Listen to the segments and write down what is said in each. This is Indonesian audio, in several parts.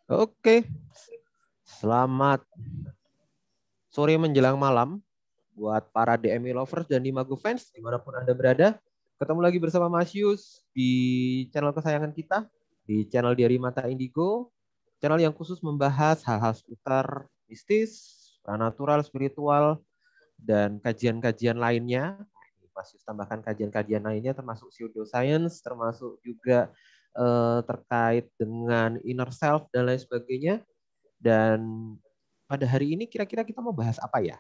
Oke, selamat sore menjelang malam buat para DMI lovers dan Imago fans dimanapun Anda berada. Ketemu lagi bersama Mas Yus di channel kesayangan kita, di channel Diari Mata Indigo, channel yang khusus membahas hal-hal seputar mistis, supranatural, spiritual, dan kajian-kajian lainnya. Mas Yus tambahkan kajian-kajian lainnya termasuk pseudoscience, termasuk juga terkait dengan inner self dan lain sebagainya. Dan pada hari ini kira-kira kita mau bahas apa ya?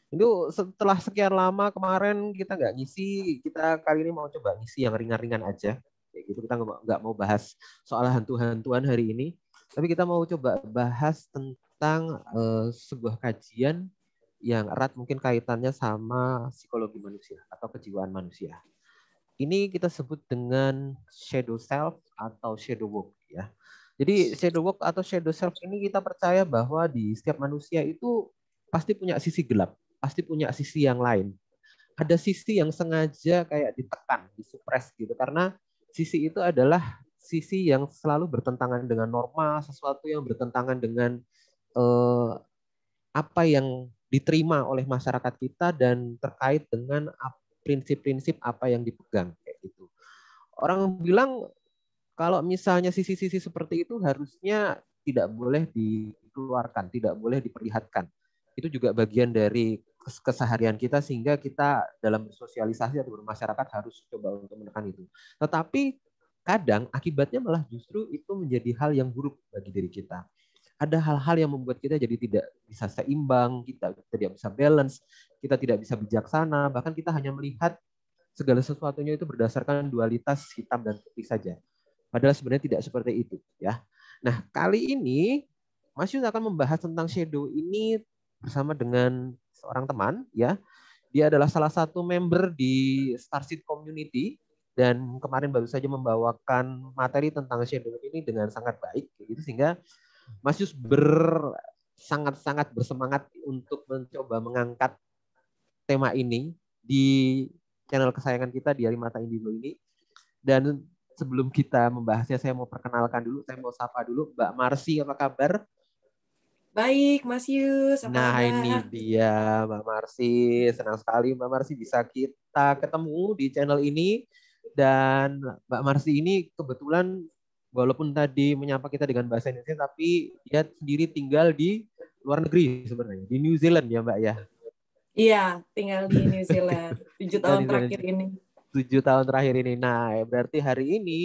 Itu setelah sekian lama kemarin kita nggak ngisi, kita kali ini mau coba ngisi yang ringan-ringan aja. Kayak gitu, kita nggak mau bahas soal hantu-hantuan hari ini, tapi kita mau coba bahas tentang sebuah kajian yang erat mungkin kaitannya sama psikologi manusia atau kejiwaan manusia. Ini kita sebut dengan shadow self atau shadow work ya. Jadi shadow work atau shadow self ini kita percaya bahwa di setiap manusia itu pasti punya sisi gelap, pasti punya sisi yang lain. Ada sisi yang sengaja kayak ditekan, disupres gitu karena sisi itu adalah sisi yang selalu bertentangan dengan norma, sesuatu yang bertentangan dengan apa yang diterima oleh masyarakat kita dan terkait dengan prinsip-prinsip apa yang dipegang kayak gitu. Orang bilang kalau misalnya sisi-sisi seperti itu harusnya tidak boleh dikeluarkan, tidak boleh diperlihatkan. Itu juga bagian dari keseharian kita sehingga kita dalam bersosialisasi atau bermasyarakat harus coba untuk menekan itu. Tetapi kadang akibatnya malah justru itu menjadi hal yang buruk bagi diri kita. Ada hal-hal yang membuat kita jadi tidak bisa seimbang, kita tidak bisa balance, kita tidak bisa bijaksana, bahkan kita hanya melihat segala sesuatunya itu berdasarkan dualitas hitam dan putih saja. Padahal sebenarnya tidak seperti itu, ya. Nah, kali ini Mas Yus akan membahas tentang shadow ini bersama dengan seorang teman, ya. Dia adalah salah satu member di Starseed Community dan kemarin baru saja membawakan materi tentang shadow ini dengan sangat baik, gitu sehingga Mas Yus sangat-sangat bersemangat untuk mencoba mengangkat tema ini di channel kesayangan kita di Diari Mata Indigo ini. Dan sebelum kita membahasnya, saya mau perkenalkan dulu, saya mau sapa dulu Mbak Marsi, apa kabar? Baik, Mas Yus, apa Nah, kabar? ini dia Mbak Marsi. Senang sekali Mbak Marsi bisa kita ketemu di channel ini. Dan Mbak Marsi ini kebetulan walaupun tadi menyapa kita dengan bahasa Indonesia, tapi dia sendiri tinggal di luar negeri sebenarnya, di New Zealand ya Mbak ya? Iya, tinggal di New Zealand 7 tahun terakhir ini. 7 tahun terakhir ini. Nah, berarti hari ini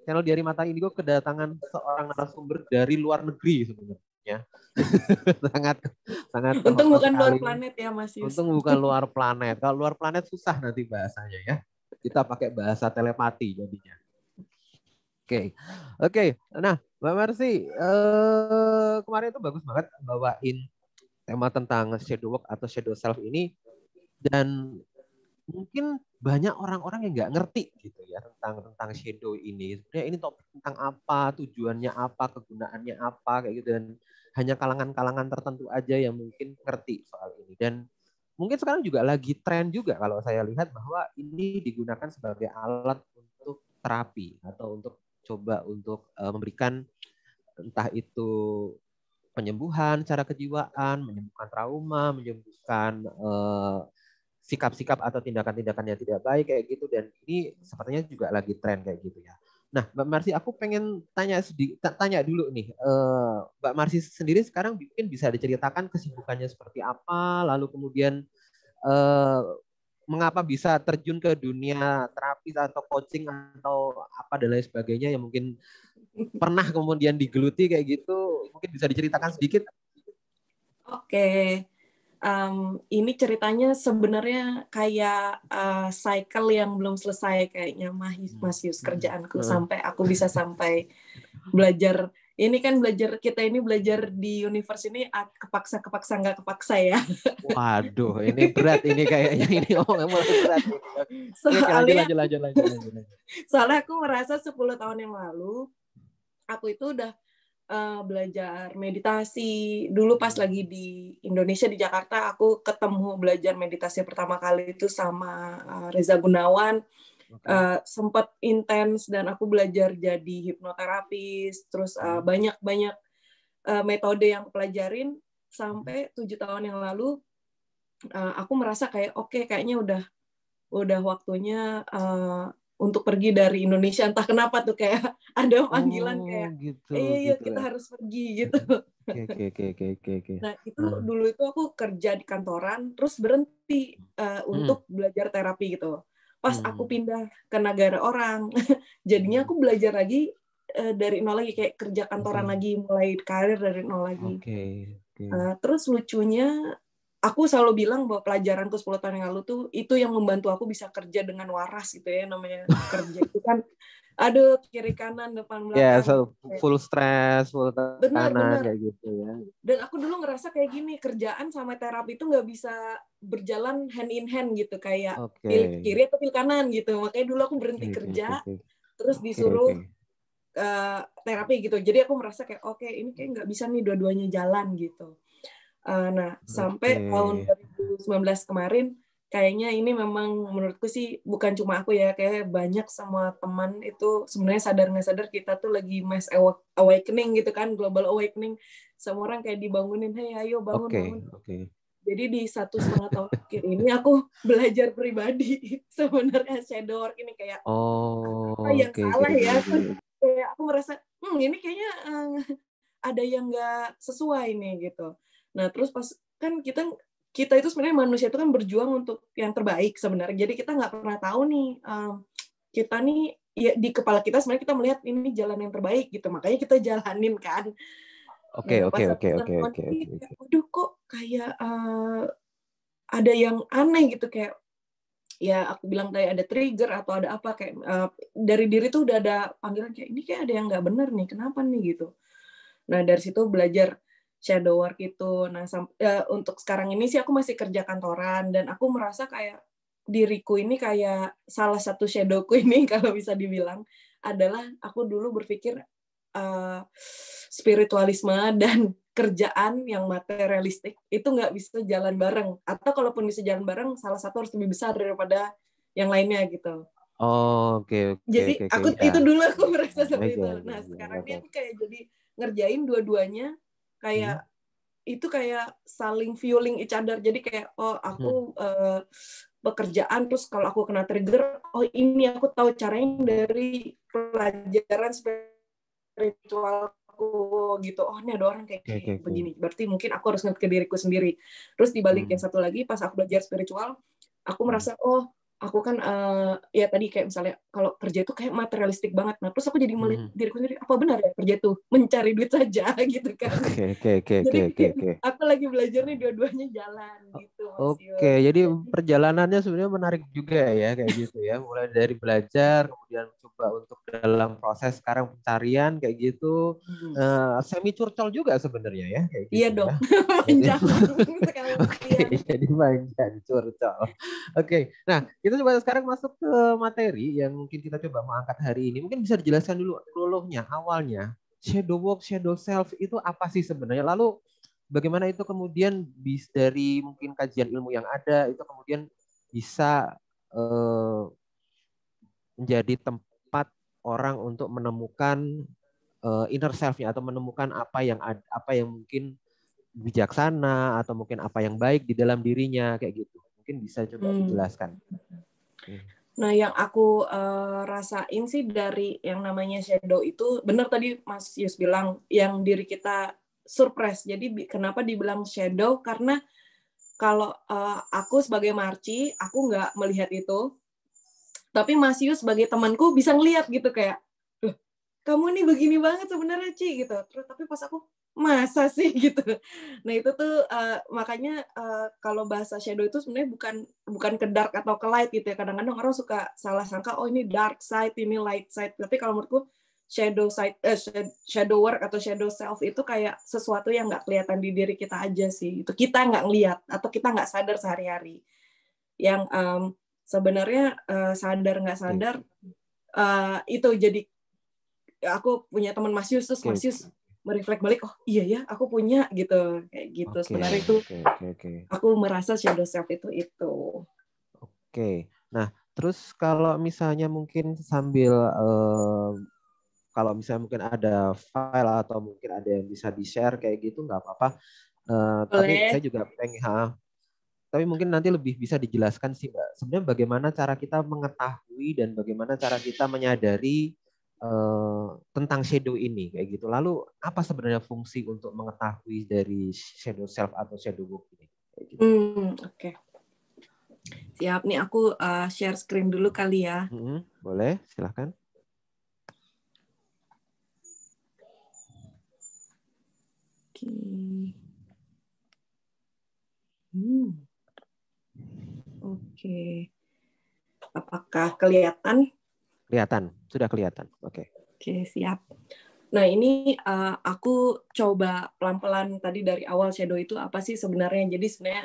channel Diari Mata Indigo kedatangan seorang narasumber dari luar negeri sebenarnya. sangat Untung bukan sekali. luar planet ya, Mas Yus. Untung bukan luar planet. Kalau luar planet susah nanti bahasanya ya. Kita pakai bahasa telepati jadinya. Oke. Nah, Mbak Marsi, kemarin itu bagus banget bawain tema tentang shadow work atau shadow self ini, dan mungkin banyak orang-orang yang nggak ngerti gitu ya tentang shadow ini. Sebenarnya ini topik tentang apa, tujuannya apa, kegunaannya apa kayak gitu, dan hanya kalangan-kalangan tertentu aja yang mungkin ngerti soal ini. Dan mungkin sekarang juga lagi tren juga kalau saya lihat bahwa ini digunakan sebagai alat untuk terapi atau untuk coba untuk memberikan entah itu penyembuhan secara kejiwaan, menyembuhkan trauma, menyembuhkan sikap-sikap atau tindakan-tindakan yang tidak baik kayak gitu, dan ini sepertinya juga lagi tren kayak gitu ya. Nah, Mbak Marsi, aku pengen tanya dulu nih, Mbak Marsi sendiri sekarang mungkin bisa diceritakan kesibukannya seperti apa, lalu kemudian mengapa bisa terjun ke dunia terapi atau coaching atau apa dan lain sebagainya yang mungkin pernah kemudian digeluti kayak gitu, mungkin bisa diceritakan sedikit? Oke. Ini ceritanya sebenarnya kayak cycle yang belum selesai kayaknya, Mas Yus, kerjaanku sampai aku bisa sampai belajar Ini kan kita ini belajar di universe ini kepaksa nggak kepaksa ya. Waduh, ini berat ini kayaknya ini mulai berat ini. Oke, lanjut. Soalnya aku merasa 10 tahun yang lalu aku itu udah belajar meditasi. Dulu pas lagi di Indonesia di Jakarta, aku ketemu belajar meditasi pertama kali itu sama Reza Gunawan. Sempat intens dan aku belajar jadi hipnoterapis. Terus banyak metode yang pelajarin sampai 7 tahun yang lalu. Aku merasa kayak oke, kayaknya udah waktunya untuk pergi dari Indonesia. Entah kenapa tuh kayak ada panggilan kayak gitu, iya kita harus pergi gitu. Oke. Nah itu dulu itu aku kerja di kantoran terus berhenti untuk belajar terapi gitu. Pas aku pindah ke negara orang, jadinya aku belajar lagi dari nol lagi, kayak kerja kantoran lagi, mulai karir dari nol lagi. Terus lucunya aku selalu bilang bahwa pelajaranku 10 tahun yang lalu tuh itu yang membantu aku bisa kerja dengan waras gitu ya. Namanya kerja itu kan aduh kiri kanan depan belakang. Full stress, full tekanan kayak gitu ya. Dan aku dulu ngerasa kayak gini, kerjaan sama terapi itu nggak bisa berjalan hand in hand gitu, kayak pilih kiri atau pilih kanan gitu. Makanya dulu aku berhenti kerja, terus disuruh terapi gitu. Jadi aku merasa kayak oke, ini kayak nggak bisa nih dua-duanya jalan gitu. Nah, sampai tahun 2019 kemarin, kayaknya ini memang menurutku sih bukan cuma aku ya, kayak banyak semua teman itu sebenarnya sadar nggak sadar kita tuh lagi mass awakening gitu kan, global awakening. Semua orang kayak dibangunin, hey ayo bangun. Jadi di 1,5 tahun terakhir ini aku belajar pribadi sebenarnya shadow work ini kayak apa yang salah ya? Kayak aku merasa ini kayaknya ada yang nggak sesuai nih gitu. Nah, terus pas kan kita itu sebenarnya manusia itu kan berjuang untuk yang terbaik sebenarnya. Jadi kita nggak pernah tahu nih kita nih ya di kepala kita sebenarnya kita melihat ini jalan yang terbaik gitu. Makanya kita jalanin kan. Oke. Aduh kok kayak ada yang aneh gitu, kayak ya aku bilang kayak ada trigger atau ada apa kayak dari diri tuh udah ada panggilan kayak ini kayak ada yang nggak bener nih, kenapa nih gitu. Nah dari situ belajar shadow work itu. Nah untuk sekarang ini sih aku masih kerja kantoran dan aku merasa kayak diriku ini kayak salah satu shadowku ini kalau bisa dibilang adalah aku dulu berpikir spiritualisme dan kerjaan yang materialistik itu nggak bisa jalan bareng, atau kalaupun bisa jalan bareng salah satu harus lebih besar daripada yang lainnya gitu. Jadi aku itu dulu aku merasa seperti itu. Nah sekarang ini aku kayak jadi ngerjain dua-duanya kayak itu kayak saling fueling each other. Jadi kayak aku pekerjaan terus kalau aku kena trigger, ini aku tahu caranya dari pelajaran spiritualku gitu. Ini ada orang kayak begini. Berarti mungkin aku harus ngerti ke diriku sendiri. Terus dibalik yang satu lagi pas aku belajar spiritual, aku merasa aku kan ya tadi kayak misalnya kalau kerja itu kayak materialistik banget. Nah, terus aku jadi melihat diriku sendiri, apa benar ya kerja itu mencari duit saja gitu kan. Jadi aku lagi belajar nih dua-duanya jalan gitu. Jadi perjalanannya sebenarnya menarik juga ya kayak gitu ya. Mulai dari belajar, kemudian coba untuk dalam proses sekarang pencarian kayak gitu. Semi curcol juga sebenarnya ya kayak gitu. Iya dong. Manjang sekali. Jadi manjang curcol. Nah kita coba sekarang masuk ke materi yang mungkin kita coba mengangkat hari ini. Mungkin bisa dijelaskan dulu prolognya, awalnya. Shadow work, shadow self itu apa sih sebenarnya? Lalu bagaimana itu kemudian dari mungkin kajian ilmu yang ada itu kemudian bisa menjadi tempat orang untuk menemukan inner self-nya atau menemukan apa yang mungkin bijaksana atau mungkin apa yang baik di dalam dirinya kayak gitu. Mungkin bisa coba dijelaskan. Nah, yang aku rasain sih dari yang namanya shadow itu, benar tadi Mas Yus bilang, yang diri kita surprise. Jadi kenapa dibilang shadow? Karena kalau aku sebagai Marci, aku nggak melihat itu. Tapi Mas Yus sebagai temanku bisa ngelihat gitu kayak, kamu nih begini banget sebenarnya Ci gitu. Terus tapi pas aku masa sih gitu. Nah itu tuh makanya kalau bahasa shadow itu sebenarnya bukan ke dark atau ke light gitu ya. Kadang-kadang orang suka salah sangka ini dark side, ini light side. Tapi kalau menurutku shadow side, shadow work atau shadow self itu kayak sesuatu yang nggak kelihatan di diri kita aja sih. Itu kita nggak ngelihat atau kita nggak sadar sehari-hari. Yang sebenarnya sadar nggak sadar itu jadi aku punya teman Mas Yus, terus Mas Yus mereflek balik, oh iya ya aku punya gitu, kayak gitu. Sebenarnya itu aku merasa shadow self itu. Oke. Nah, terus kalau misalnya mungkin sambil kalau misalnya mungkin ada file atau mungkin ada yang bisa di-share kayak gitu nggak apa-apa. Tapi saya juga pengen, tapi mungkin nanti lebih bisa dijelaskan sih Mbak. Sebenarnya bagaimana cara kita mengetahui dan bagaimana cara kita menyadari tentang shadow ini kayak gitu. Lalu apa sebenarnya fungsi untuk mengetahui dari shadow self atau shadow work ini? Kayak gitu. Oke. Siap nih, aku share screen dulu kali ya. Boleh, silahkan. Oke. Apakah kelihatan? Kelihatan, sudah kelihatan. Oke, siap. Nah, ini aku coba pelan-pelan tadi dari awal shadow itu apa sih sebenarnya. Jadi sebenarnya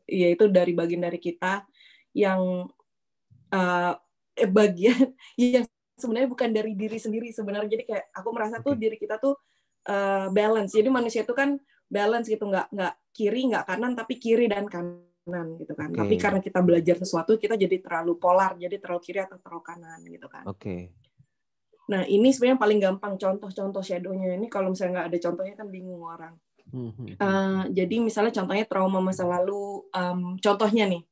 ya itu dari bagian dari kita yang bagian yang sebenarnya bukan dari diri sendiri sebenarnya. Jadi kayak aku merasa tuh diri kita tuh balance. Jadi manusia itu kan balance gitu, nggak kiri nggak kanan, tapi kiri dan kanan gitu kan. Tapi karena kita belajar sesuatu kita jadi terlalu polar, jadi terlalu kiri atau terlalu kanan gitu kan. Nah, ini sebenarnya paling gampang contoh-contoh shadow-nya ini. Kalau misalnya nggak ada contohnya kan bingung orang. Jadi misalnya contohnya trauma masa lalu. Contohnya nih,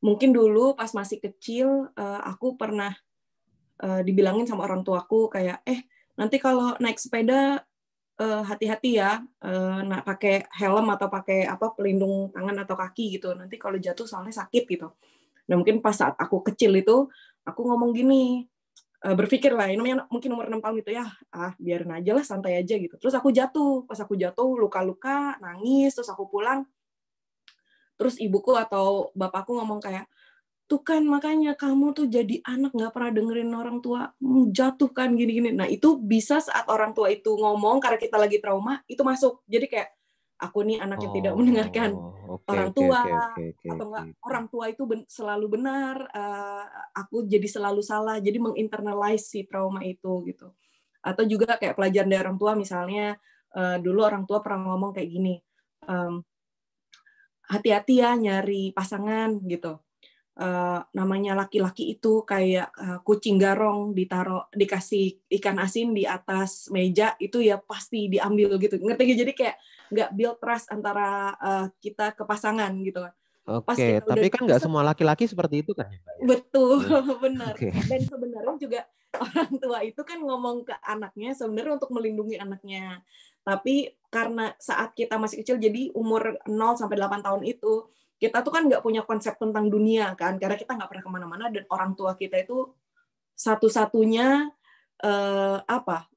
mungkin dulu pas masih kecil aku pernah dibilangin sama orang tuaku kayak, nanti kalau naik sepeda hati-hati ya, pakai helm atau pakai pelindung tangan atau kaki gitu. Nanti kalau jatuh soalnya sakit gitu. Nah, mungkin pas saat aku kecil itu aku ngomong gini, berpikir lah, ini mungkin umur 6 tahun gitu ya, biarin aja lah, santai aja gitu. Terus aku jatuh, pas aku jatuh luka-luka, nangis, terus aku pulang, terus ibuku atau bapakku ngomong kayak, tuh kan makanya kamu tuh jadi anak nggak pernah dengerin orang tua, jatuh kan gini-gini. Nah itu bisa saat orang tua itu ngomong karena kita lagi trauma, itu masuk. Jadi kayak, aku nih anak yang tidak mendengarkan orang tua, atau enggak orang tua itu selalu benar, aku jadi selalu salah, jadi menginternalize si trauma itu gitu. Atau juga kayak pelajaran dari orang tua, misalnya dulu orang tua pernah ngomong kayak gini, hati-hati ya nyari pasangan gitu. Namanya laki-laki itu kayak kucing garong dikasih ikan asin di atas meja, itu ya pasti diambil gitu, ngerti gak? Jadi kayak nggak build trust antara kita ke pasangan gitu. Oke, tapi kan nggak semua laki-laki seperti itu kan ya, Mbak? Betul, benar. Dan sebenarnya juga orang tua itu kan ngomong ke anaknya sebenarnya untuk melindungi anaknya. Tapi karena saat kita masih kecil, jadi umur 0 sampai 8 tahun itu, kita tuh kan nggak punya konsep tentang dunia kan, karena kita nggak pernah kemana-mana, dan orang tua kita itu satu-satunya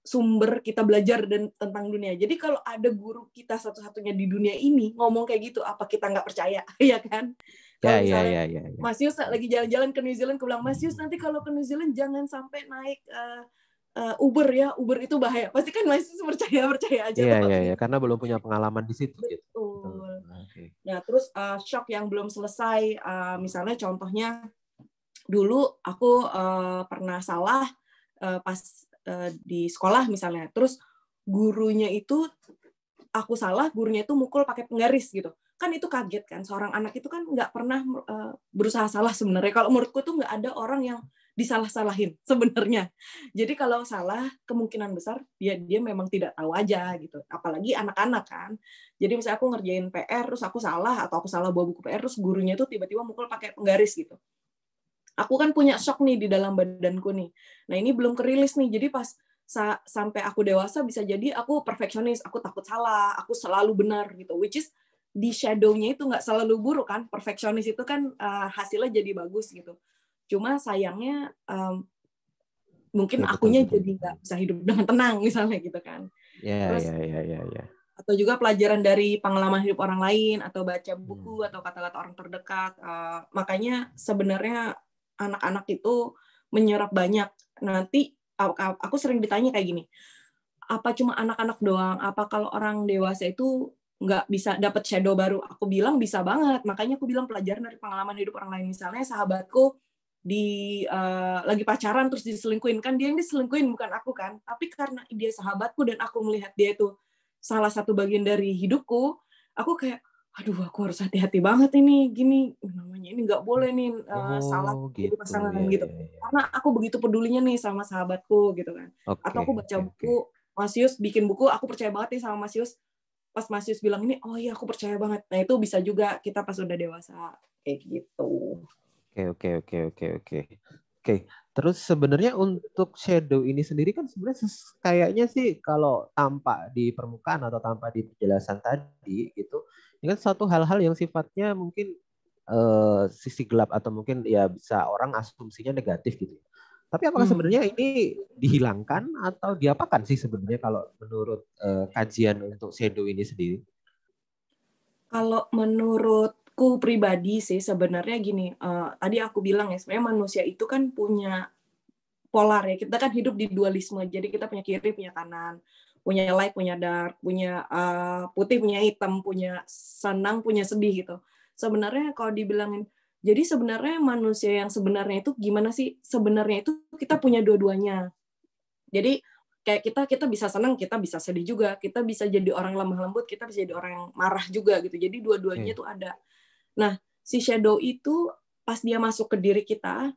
sumber kita belajar tentang dunia. Jadi kalau ada guru kita satu-satunya di dunia ini ngomong kayak gitu, apa kita nggak percaya? Ya kan? Kalau misalnya Mas Yus lagi jalan-jalan ke New Zealand, aku bilang, Mas Yus nanti kalau ke New Zealand jangan sampai naik Uber ya, Uber itu bahaya. Pasti kan Mas Yus percaya aja. Iya, karena belum punya pengalaman di situ. Betul. Nah, terus shock yang belum selesai, misalnya contohnya dulu aku pernah salah pas di sekolah misalnya, terus gurunya itu aku salah, gurunya itu mukul pakai penggaris gitu. Kan itu kaget kan, seorang anak itu kan nggak pernah berusaha salah sebenarnya. Kalau menurutku tuh nggak ada orang yang disalah-salahin sebenarnya. Jadi kalau salah, kemungkinan besar dia memang tidak tahu aja gitu. Apalagi anak-anak kan. Jadi misalnya aku ngerjain PR, terus aku salah, atau aku salah bawa buku PR, terus gurunya tuh tiba-tiba mukul pakai penggaris gitu. Aku kan punya shock nih di dalam badanku nih. Nah ini belum kerilis nih, jadi pas sampai aku dewasa bisa jadi aku perfeksionis, aku takut salah, aku selalu benar gitu. Which is di shadow-nya itu nggak selalu buruk kan, perfeksionis itu kan hasilnya jadi bagus gitu. Cuma sayangnya mungkin akunya jadi nggak bisa hidup dengan tenang misalnya gitu kan. Terus, atau juga pelajaran dari pengalaman hidup orang lain, atau baca buku atau kata-kata orang terdekat. Makanya sebenarnya anak-anak itu menyerap banyak. Nanti aku sering ditanya kayak gini, apa cuma anak-anak doang? Apa kalau orang dewasa itu nggak bisa dapat shadow baru? Aku bilang bisa banget. Makanya aku bilang pelajaran dari pengalaman hidup orang lain. Misalnya sahabatku lagi pacaran terus diselingkuhin, kan dia yang diselingkuhin bukan aku kan, tapi karena dia sahabatku dan aku melihat dia itu salah satu bagian dari hidupku, aku kayak aduh aku harus hati-hati banget ini gini namanya, ini nggak boleh nih salah jadi gitu pasangan ya, gitu, karena aku begitu pedulinya nih sama sahabatku gitu kan. Atau aku baca buku, Mas Yus bikin buku, aku percaya banget nih sama Mas Yus, pas Mas Yus bilang ini, oh iya aku percaya banget. Nah itu bisa juga kita pas udah dewasa kayak gitu. Oke. Terus sebenarnya untuk shadow ini sendiri kan sebenarnya kayaknya sih kalau tampak di permukaan atau tampak di penjelasan tadi gitu, ini kan suatu hal-hal yang sifatnya mungkin sisi gelap atau mungkin ya bisa orang asumsinya negatif gitu. Tapi apakah sebenarnya ini dihilangkan atau diapakan sih sebenarnya kalau menurut kajian untuk shadow ini sendiri? Kalau menurutku pribadi sih sebenarnya gini, tadi aku bilang ya sebenarnya manusia itu kan punya polar ya, kita kan hidup di dualisme, jadi kita punya kiri, punya kanan, punya light, punya dark, punya putih, punya hitam, punya senang, punya sedih gitu. Sebenarnya kalau dibilangin, jadi sebenarnya manusia yang sebenarnya itu gimana sih? Sebenarnya itu kita punya dua-duanya. Jadi kayak kita bisa senang, kita bisa sedih juga, kita bisa jadi orang lemah lembut, kita bisa jadi orang yang marah juga gitu. Jadi dua-duanya tuh ada. Nah, si shadow itu pas dia masuk ke diri kita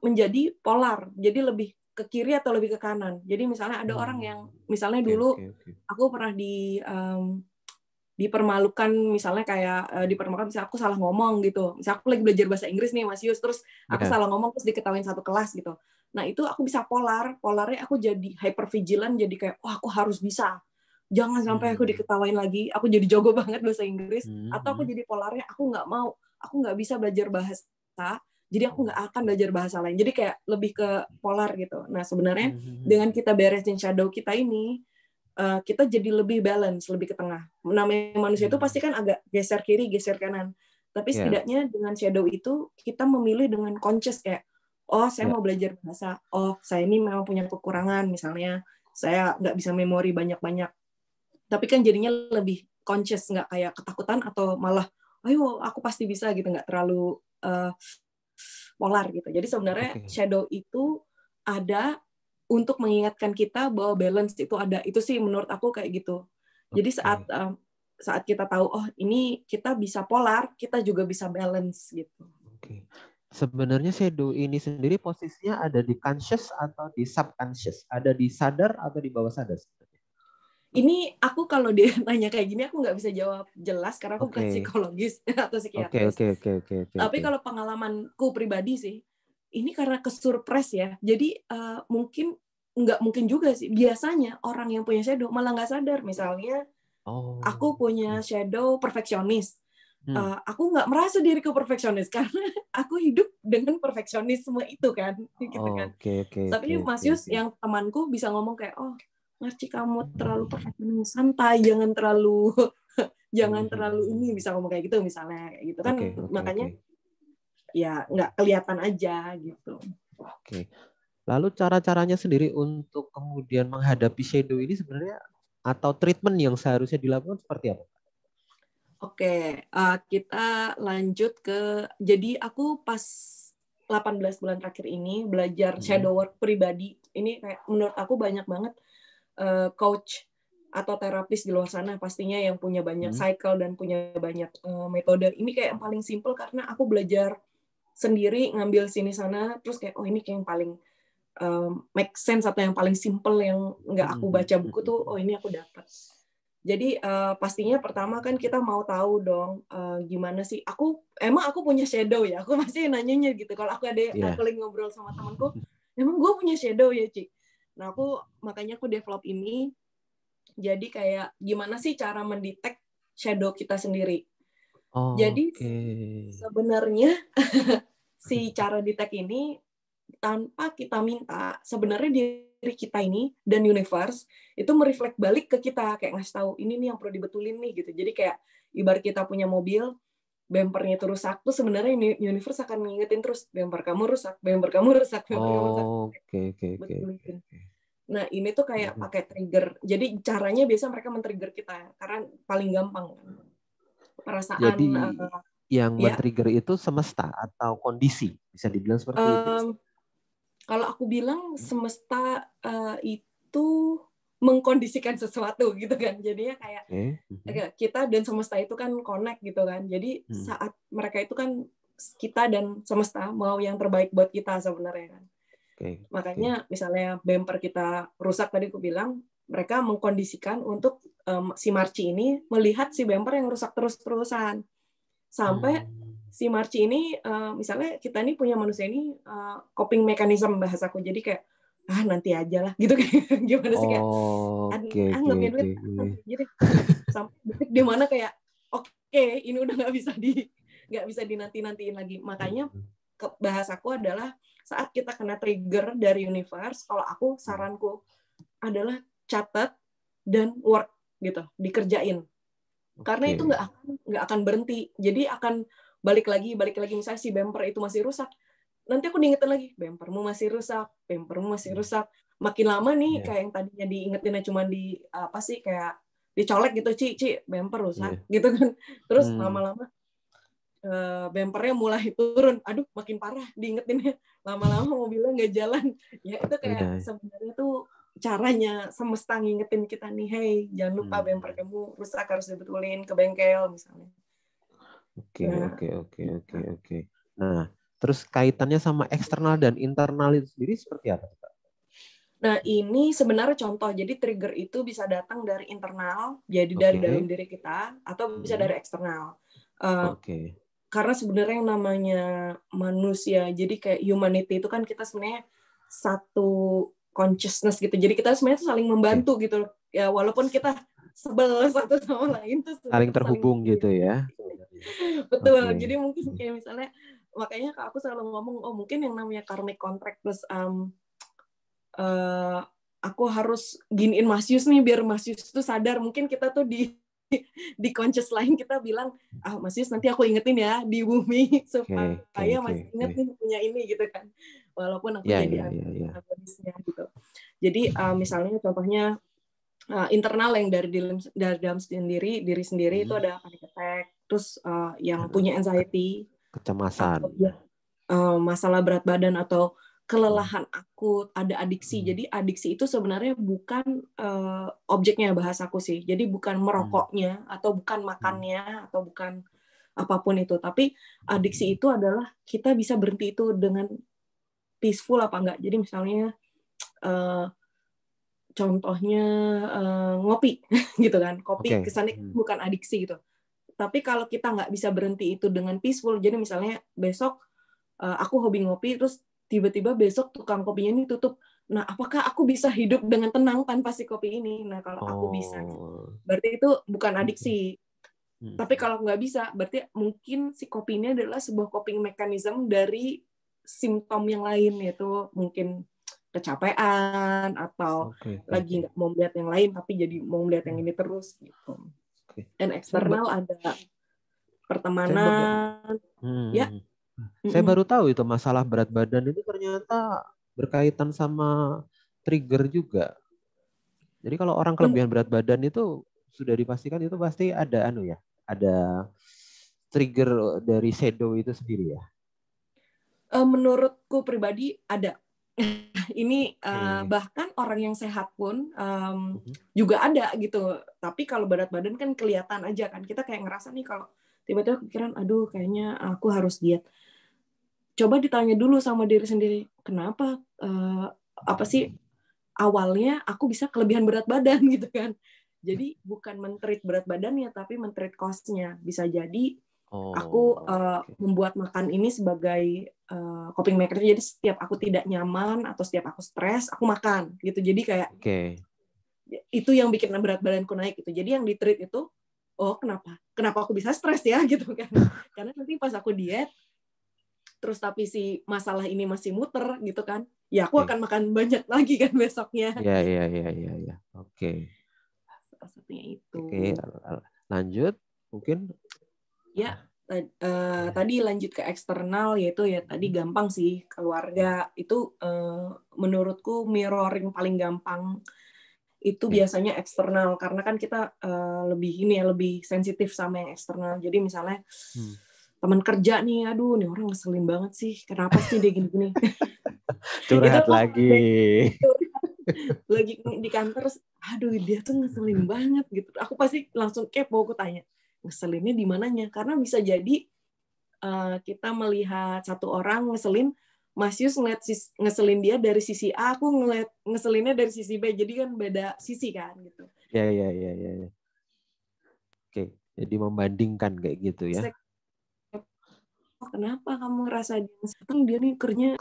menjadi polar. Jadi lebih ke kiri atau lebih ke kanan. Jadi misalnya ada orang yang misalnya dulu aku pernah dipermalukan, misalnya kayak dipermalukan misalnya aku salah ngomong gitu. Misalnya aku lagi belajar bahasa Inggris nih Mas Yus, terus aku salah ngomong terus diketawain satu kelas gitu. Nah, itu aku bisa polarnya aku jadi hyper vigilant, jadi kayak wah aku harus bisa. Jangan sampai aku diketawain lagi, aku jadi jago banget bahasa Inggris, atau aku jadi polarnya aku nggak mau, aku nggak bisa belajar bahasa, jadi aku nggak akan belajar bahasa lain. Jadi kayak lebih ke polar gitu. Nah, sebenarnya dengan kita beresin shadow kita ini, kita jadi lebih balance, lebih ke tengah. Namanya manusia itu pasti kan agak geser kiri, geser kanan. Tapi setidaknya dengan shadow itu kita memilih dengan conscious kayak, oh saya mau belajar bahasa, oh saya ini memang punya kekurangan, misalnya saya nggak bisa memori banyak-banyak. Tapi kan jadinya lebih conscious, nggak kayak ketakutan atau malah, ayo aku pasti bisa gitu, nggak terlalu polar gitu. Jadi sebenarnya shadow itu ada untuk mengingatkan kita bahwa balance itu ada. Itu sih menurut aku kayak gitu. Jadi saat kita tahu oh ini kita bisa polar, kita juga bisa balance gitu. Sebenarnya shadow ini sendiri posisinya ada di conscious atau di subconscious? Ada di sadar atau di bawah sadar? Ini aku kalau dia nanya kayak gini aku nggak bisa jawab jelas karena aku bukan psikologis atau psikiatris. Tapi kalau pengalamanku pribadi sih, ini karena kesurprise ya. Jadi mungkin nggak mungkin juga sih. Biasanya orang yang punya shadow malah nggak sadar. Misalnya aku punya shadow perfeksionis. Aku nggak merasa diriku perfeksionis karena aku hidup dengan perfeksionisme itu kan, gitu kan. Tapi Mas Yus yang temanku bisa ngomong kayak, oh Marci kamu terlalu perfeksionis, santai, jangan terlalu ini, bisa ngomong kayak gitu misalnya, kayak gitu kan. Makanya ya nggak kelihatan aja gitu. Lalu cara-caranya sendiri untuk kemudian menghadapi shadow ini sebenarnya atau treatment yang seharusnya dilakukan seperti apa? Kita lanjut ke, jadi aku pas 18 bulan terakhir ini belajar shadow work pribadi. Ini kayak menurut aku banyak banget coach atau terapis di luar sana pastinya yang punya banyak cycle dan punya banyak metode. Ini kayak yang paling simple karena aku belajar sendiri, ngambil sini sana, terus kayak oh ini kayak yang paling make sense atau yang paling simple yang nggak aku baca buku tuh, oh ini aku dapat. Jadi pastinya pertama kan kita mau tahu dong gimana sih. Aku punya shadow ya. Aku masih nanyanya gitu. Kalau aku lagi ngobrol sama temanku, emang gue punya shadow ya, Ci? Nah, makanya aku develop ini. Jadi kayak gimana sih cara mendetek shadow kita sendiri. Jadi sebenarnya si cara detect ini tanpa kita minta, sebenarnya diri kita ini dan universe itu mereflek balik ke kita, kayak ngasih tahu ini nih yang perlu dibetulin nih gitu. Jadi kayak ibarat kita punya mobil, bempernya itu rusak tuh sebenarnya universe akan ngingetin terus bemper kamu rusak, bemper kamu rusak, bemper kamu rusak. Oke. Nah, ini tuh kayak pakai trigger. Jadi caranya biasa mereka men-trigger kita karena paling gampang kan. Perasaan Jadi yang men-trigger itu semesta atau kondisi, bisa dibilang seperti itu. Kalau aku bilang semesta itu mengkondisikan sesuatu gitu kan. Jadinya kayak kita dan semesta itu kan connect gitu kan. Jadi saat mereka itu kan kita dan semesta mau yang terbaik buat kita sebenarnya kan. Makanya misalnya bumper kita rusak tadi aku bilang, mereka mengkondisikan untuk si Marci ini melihat si bumper yang rusak terus-terusan. Sampai si Marci ini, misalnya kita ini punya manusia ini coping mechanism bahasaku. Jadi kayak, nanti aja lah. Gitu kayak gimana sih kayak, nggak punya duit. Jadi sampai detik di mana kayak, oke, ini udah nggak bisa dinanti-nantiin lagi. Makanya bahasaku adalah saat kita kena trigger dari universe, kalau aku saranku adalah catat dan work gitu, dikerjain. Karena itu nggak akan berhenti. Jadi akan balik lagi misalnya si bumper itu masih rusak. Nanti aku diingetin lagi, bumpermu masih rusak. Makin lama nih kayak yang tadinya diingetinnya cuma di apa sih kayak dicolek gitu, Ci, bumper rusak gitu kan. Terus lama-lama bumpernya mulai turun, aduh makin parah diingetinnya, lama-lama mobilnya nggak jalan. Ya itu kayak sebenarnya tuh caranya semesta ngingetin kita nih, hey jangan lupa bumper kamu rusak, harus dibetulin ke bengkel misalnya. Oke. Nah, terus kaitannya sama eksternal dan internal itu sendiri seperti apa, Pak? Nah, ini sebenarnya contoh. Jadi trigger itu bisa datang dari internal, jadi dari dalam diri kita, atau bisa dari eksternal. Karena sebenarnya yang namanya manusia, jadi kayak humanity itu kan kita sebenarnya satu consciousness gitu. Jadi kita sebenarnya saling membantu gitu. Ya walaupun kita sebel satu sama lain tuh saling terhubung gitu ya. Betul. Jadi mungkin kayak misalnya, makanya aku selalu ngomong, mungkin yang namanya karmic contract plus aku harus giniin Mas Yus nih biar Mas Yus tuh sadar. Mungkin kita tuh di conscious lain kita bilang, Mas Yus nanti aku ingetin ya di bumi supaya masih inget nih punya ini gitu kan. Walaupun aku jadi antagonisnya gitu. Jadi misalnya contohnya internal yang dari dalam diri sendiri itu ada panic attack, terus yang punya anxiety, kecemasan, masalah berat badan atau kelelahan akut, ada adiksi. Jadi adiksi itu sebenarnya bukan objeknya bahasaku sih. Jadi bukan merokoknya atau bukan makannya atau bukan apapun itu. Tapi adiksi itu adalah kita bisa berhenti itu dengan peaceful apa enggak. Jadi misalnya contohnya ngopi gitu kan. Kopi kesannya bukan adiksi gitu. Tapi kalau kita nggak bisa berhenti itu dengan peaceful, jadi misalnya besok aku hobi ngopi, terus tiba-tiba besok tukang kopinya ini tutup. Nah, apakah aku bisa hidup dengan tenang tanpa si kopi ini? Nah, kalau aku bisa, berarti itu bukan adiksi. Tapi kalau nggak bisa, berarti mungkin si kopi ini adalah sebuah coping mechanism dari simptom yang lain, yaitu mungkin kecapean, atau lagi nggak mau melihat yang lain, tapi jadi mau melihat yang ini terus. Gitu. Dan eksternal ada pertemanan. Saya baru tahu itu masalah berat badan itu ternyata berkaitan sama trigger juga. Jadi kalau orang kelebihan berat badan itu sudah dipastikan itu pasti ada ada trigger dari shadow itu sendiri ya. Menurutku pribadi ada. Ini bahkan orang yang sehat pun juga ada gitu. Tapi kalau berat badan kan kelihatan aja kan. Kita kayak ngerasa nih kalau tiba-tiba kepikiran, aduh kayaknya aku harus diet. Coba ditanya dulu sama diri sendiri, kenapa? Apa sih awalnya aku bisa kelebihan berat badan gitu kan? Jadi bukan men-treat berat badannya, tapi men-treat cost-nya. Bisa jadi aku membuat makan ini sebagai coping mechanism. Jadi setiap aku tidak nyaman atau setiap aku stres, aku makan gitu. Jadi kayak itu yang bikin berat badanku naik gitu. Jadi yang di-treat itu, kenapa aku bisa stres ya gitu kan? Karena nanti pas aku diet, terus tapi si masalah ini masih muter gitu kan, ya aku akan makan banyak lagi kan besoknya. Iya. Oke. Salah satunya itu. Oke, lanjut mungkin. Ya, Tadi lanjut ke eksternal, yaitu ya tadi gampang sih, keluarga itu menurutku mirroring paling gampang itu biasanya eksternal, karena kan kita lebih sensitif sama yang eksternal. Jadi misalnya teman kerja nih, aduh nih orang ngeselin banget sih, kenapa sih dia gini-gini. Curhat lagi. Lagi di kantor, aduh dia tuh ngeselin banget gitu. Aku pasti langsung kepo, aku tanya, ngeselinnya di mananya? Karena bisa jadi kita melihat satu orang ngeselin, Mas Yus ngeliat ngeselin dia dari sisi A, aku ngeliat ngeselinnya dari sisi B, jadi kan beda sisi kan gitu. Ya. Oke, jadi membandingkan kayak gitu ya. Oh, kenapa kamu ngerasa dia nih kerjanya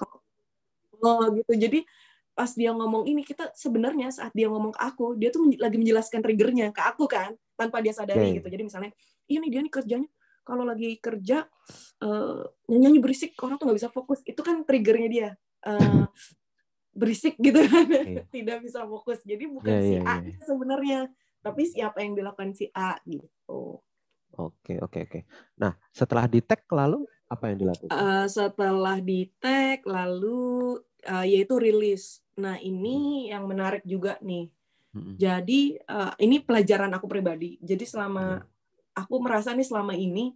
gitu. Jadi pas dia ngomong ini, kita sebenarnya saat dia ngomong ke aku, dia tuh lagi menjelaskan triggernya ke aku kan, tanpa dia sadari gitu. Jadi misalnya, ini dia nih kerjanya kalau lagi kerja nyanyi berisik, orang tuh nggak bisa fokus. Itu kan triggernya dia. Berisik gitu kan. Tidak bisa fokus. Jadi bukan si A sebenarnya, tapi siapa yang dilakukan si A gitu. Oke. Nah, setelah di-tag lalu apa yang dilakukan? Setelah di-tag lalu yaitu rilis. Nah, ini yang menarik juga nih. Jadi ini pelajaran aku pribadi. Jadi aku merasa nih selama ini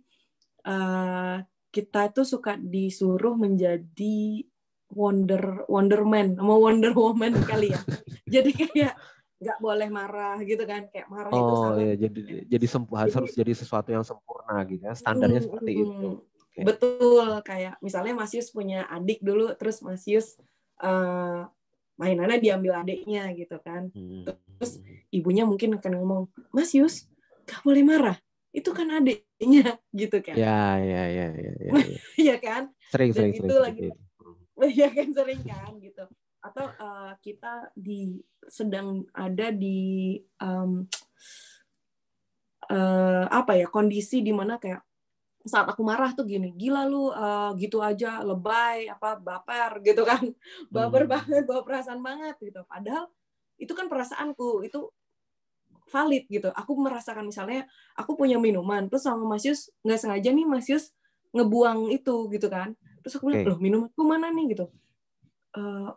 kita tuh suka disuruh menjadi Wonder Man sama Wonder Woman kali ya. Jadi kayak nggak boleh marah gitu kan, kayak marah itu salah. Ya, jadi harus jadi sesuatu yang sempurna gitu ya. Standarnya seperti itu. Okay. Betul, kayak misalnya Mas Yus punya adik dulu, terus Mas Yus mainannya diambil adiknya gitu kan. Terus ibunya mungkin akan ngomong, Mas Yus, gak boleh marah. Itu kan adiknya gitu kan. Ya. Iya kan? Sering. Lagi. Ya kan, sering kan gitu. Atau kita sedang ada di kondisi di mana kayak saat aku marah tuh gini, gila lu gitu aja lebay baper gitu kan, baper banget, bawa perasaan banget gitu. Padahal itu kan perasaanku, itu valid gitu. Aku merasakan misalnya aku punya minuman, terus sama Mas Yus nggak sengaja nih Mas Yus ngebuang itu gitu kan. Terus aku bilang, loh minumanku mana nih gitu.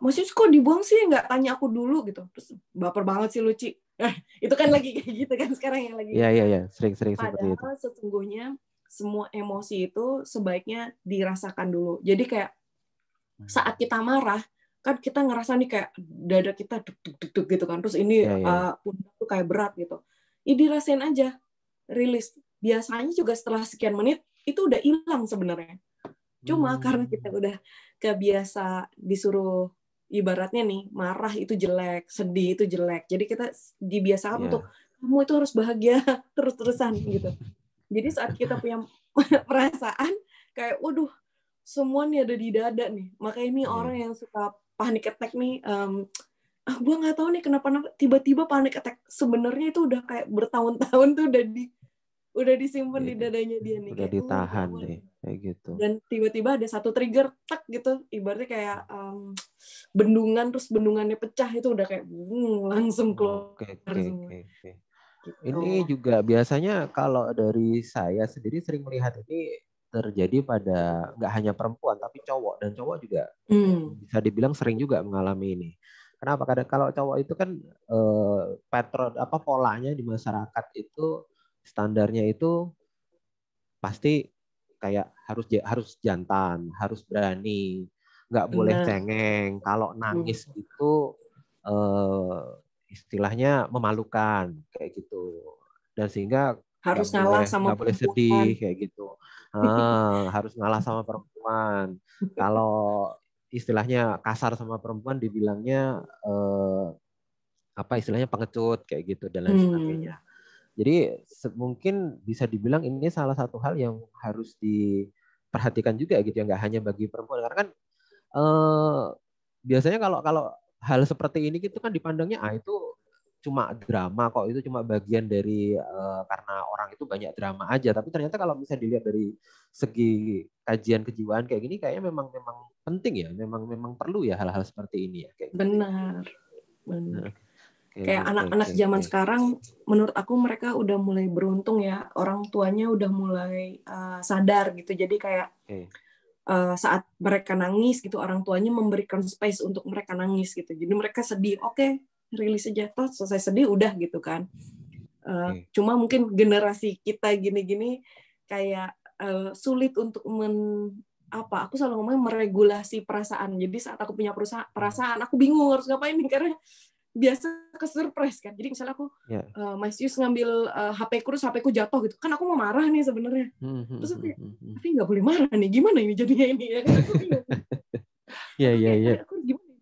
Mas Yus kok dibuang sih, nggak tanya aku dulu gitu. Terus baper banget sih Luci. Itu kan lagi kayak gitu kan sekarang yang lagi. Iya, sering seperti itu. Padahal sesungguhnya semua emosi itu sebaiknya dirasakan dulu. Jadi kayak saat kita marah, kan kita ngerasa nih kayak dada kita duk gitu kan. Terus ini pundak tuh kayak berat gitu. Ya dirasain aja, rilis. Biasanya juga setelah sekian menit itu udah hilang sebenarnya. Cuma karena kita udah kebiasa disuruh ibaratnya nih marah itu jelek, sedih itu jelek. Jadi kita dibiasakan untuk kamu itu harus bahagia terus-terusan gitu. Jadi saat kita punya perasaan kayak waduh semua nih ada di dada nih. Makanya ini orang yang suka panic attack nih, gue nggak tahu nih kenapa tiba-tiba panic attack. Sebenarnya itu udah kayak bertahun-tahun tuh udah disimpan di dadanya dia nih. Udah kayak, ditahan nih kayak gitu. Dan tiba-tiba ada satu trigger tak gitu, ibaratnya kayak bendungan, terus bendungannya pecah, itu udah kayak langsung keluar semua. Gitu. Ini juga biasanya kalau dari saya sendiri sering melihat ini terjadi pada nggak hanya perempuan tapi cowok, dan cowok juga bisa dibilang sering juga mengalami ini. Kenapa? Karena kalau cowok itu kan patron polanya di masyarakat itu standarnya itu pasti kayak harus jantan, harus berani, nggak boleh cengeng. Kalau nangis itu istilahnya memalukan kayak gitu, dan sehingga harus ngalah sama nggak boleh sedih kayak gitu. Harus ngalah sama perempuan. Kalau istilahnya kasar sama perempuan dibilangnya istilahnya pengecut kayak gitu dan lain sebagainya. Jadi mungkin bisa dibilang ini salah satu hal yang harus diperhatikan juga gitu ya, nggak hanya bagi perempuan, karena kan biasanya kalau hal seperti ini gitu kan dipandangnya itu cuma drama kok, itu cuma bagian dari karena orang itu banyak drama aja. Tapi ternyata kalau bisa dilihat dari segi kajian kejiwaan kayak gini, kayaknya memang penting ya, memang perlu ya hal-hal seperti ini ya. Kayak benar. Nah, Kayak anak-anak zaman sekarang, menurut aku mereka udah mulai beruntung ya, orang tuanya udah mulai sadar gitu. Jadi kayak saat mereka nangis gitu, orang tuanya memberikan space untuk mereka nangis gitu. Jadi mereka sedih, oke, rilis aja, toh selesai sedih udah gitu kan. Cuma mungkin generasi kita gini-gini kayak sulit untuk aku selalu ngomong meregulasi perasaan. Jadi saat aku punya perasaan, aku bingung harus ngapain nih, karena biasa ke surprise kan. Jadi misalnya aku Mas Yus ngambil HP-ku, terus HP-ku jatuh gitu. Kan aku mau marah nih sebenarnya. Terus tapi nggak boleh marah nih. Gimana ini jadinya ini ya? Kan aku bingung. Iya. Aku gimana?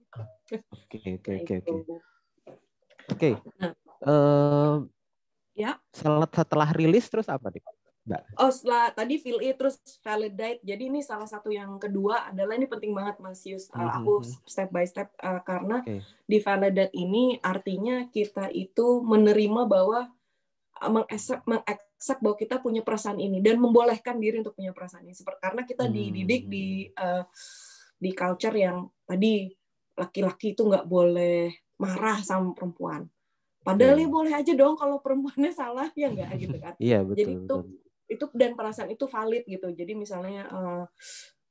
Oke. Ya. Setelah rilis terus apa nih, Mbak? Setelah tadi fill it terus validate. Jadi ini salah satu yang kedua adalah, ini penting banget Mas Yus. Aku step by step karena di validate ini artinya kita itu menerima bahwa mengaccept bahwa kita punya perasaan ini dan membolehkan diri untuk punya perasaan ini. Karena kita dididik di culture yang tadi laki-laki itu nggak boleh marah sama perempuan. Padahal ya boleh aja dong kalau perempuannya salah, ya nggak gitu kan. Iya, betul. Jadi itu dan perasaan itu valid gitu. Jadi misalnya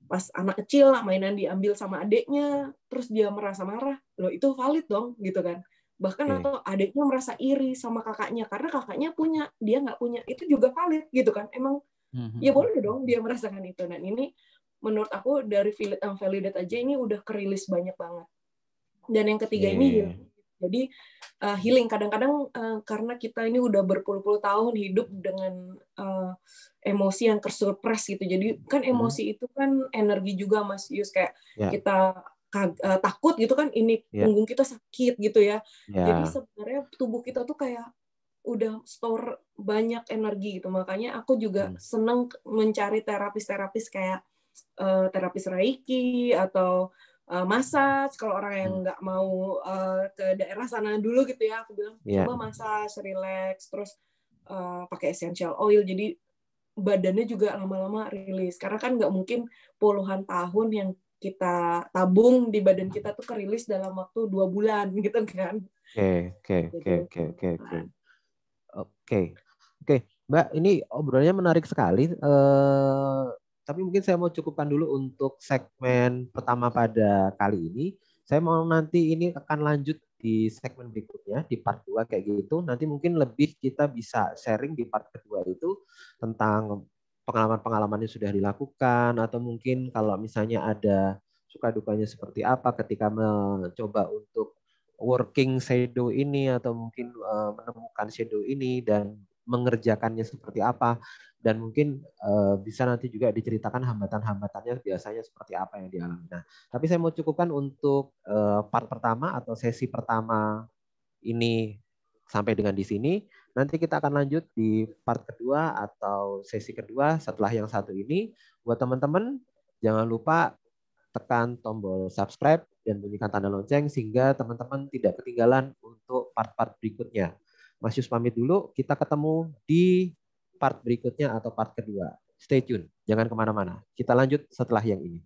pas anak kecil mainan diambil sama adiknya, terus dia merasa marah, loh itu valid dong gitu kan. Bahkan atau adiknya merasa iri sama kakaknya karena kakaknya punya, dia nggak punya, itu juga valid gitu kan. Emang ya boleh dong dia merasakan itu. Dan ini menurut aku dari validate aja ini udah kerilis banyak banget. Dan yang ketiga ini healing. Jadi healing kadang-kadang karena kita ini udah berpuluh-puluh tahun hidup dengan emosi yang tersurpres gitu. Jadi kan emosi itu kan energi juga Mas Yus, kayak kita takut gitu kan, ini punggung kita sakit gitu ya. Jadi sebenarnya tubuh kita tuh kayak udah store banyak energi gitu. Makanya aku juga seneng mencari terapis-terapis kayak terapis Reiki atau massage. Kalau orang yang nggak mau ke daerah sana dulu gitu ya, aku bilang coba massage, relax, terus pakai essential oil. Jadi badannya juga lama-lama rilis. Karena kan nggak mungkin puluhan tahun yang kita tabung di badan kita tuh kerilis dalam waktu 2 bulan gitu kan. Oke, Mbak, ini obrolannya menarik sekali. Tapi mungkin saya mau cukupkan dulu untuk segmen pertama pada kali ini. Saya mau nanti ini akan lanjut di segmen berikutnya, di part 2 kayak gitu. Nanti mungkin lebih kita bisa sharing di part kedua itu tentang pengalaman-pengalaman yang sudah dilakukan, atau mungkin kalau misalnya ada suka dukanya seperti apa ketika mencoba untuk working shadow ini, atau mungkin menemukan shadow ini dan mengerjakannya seperti apa, dan mungkin bisa nanti juga diceritakan hambatan-hambatannya biasanya seperti apa yang dialami. Nah, tapi saya mau cukupkan untuk part pertama atau sesi pertama ini sampai dengan di sini. Nanti kita akan lanjut di part kedua atau sesi kedua setelah yang satu ini. Buat teman-teman, jangan lupa tekan tombol subscribe dan bunyikan tanda lonceng sehingga teman-teman tidak ketinggalan untuk part-part berikutnya. Mas Yus pamit dulu, kita ketemu di part berikutnya atau part kedua. Stay tune, jangan kemana-mana. Kita lanjut setelah yang ini.